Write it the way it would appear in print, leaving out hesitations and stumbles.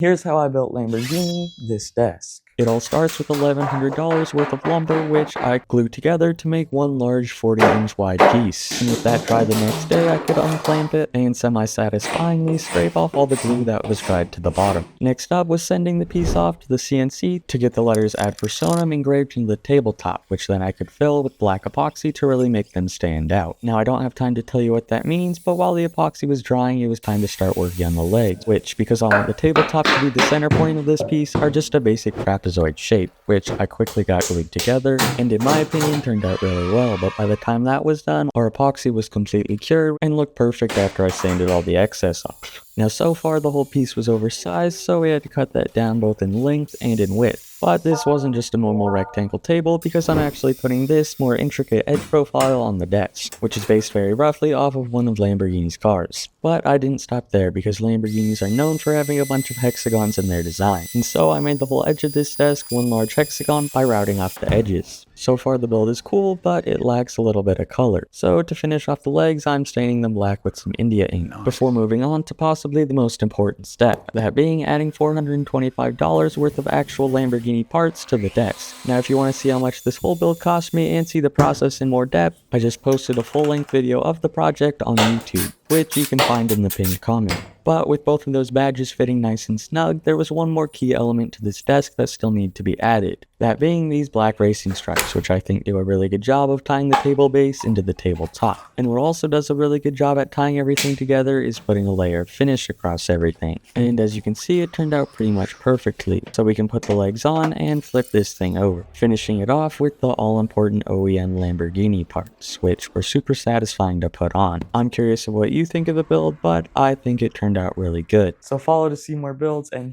Here's how I built Lamborghini, this desk. It all starts with $1,100 worth of lumber, which I glued together to make one large 40-inch wide piece. And with that dry the next day, I could unclamp it and semi-satisfyingly scrape off all the glue that was dried to the bottom. Next up was sending the piece off to the CNC to get the letters ad personam engraved into the tabletop, which then I could fill with black epoxy to really make them stand out. Now I don't have time to tell you what that means, but while the epoxy was drying, it was time to start working on the legs, which, because I want the tabletop to be the center point of this piece, are just a basic trapezoid shape, which I quickly got glued together, and in my opinion turned out really well. But by the time that was done, our epoxy was completely cured and looked perfect after I sanded all the excess off. Now so far the whole piece was oversized, so we had to cut that down both in length and in width. But this wasn't just a normal rectangle table, because I'm actually putting this more intricate edge profile on the desk, which is based very roughly off of one of Lamborghini's cars. But I didn't stop there, because Lamborghinis are known for having a bunch of hexagons in their design, and so I made the whole edge of this desk one large hexagon by routing off the edges. So far the build is cool, but it lacks a little bit of color. So to finish off the legs, I'm staining them black with some India ink, before moving on to possibly the most important step, that being adding $425 worth of actual Lamborghini parts to the desk. Now if you want to see how much this whole build cost me and see the process in more depth, I just posted a full-length video of the project on YouTube, which you can find in the pinned comment. But with both of those badges fitting nice and snug, there was one more key element to this desk that still needed to be added. That being these black racing stripes, which I think do a really good job of tying the table base into the tabletop. And what also does a really good job at tying everything together is putting a layer of finish across everything. And as you can see, it turned out pretty much perfectly. So we can put the legs on and flip this thing over, finishing it off with the all-important OEM Lamborghini parts, which were super satisfying to put on. I'm curious of what you think of the build, but I think it turned out really good. So follow to see more builds, and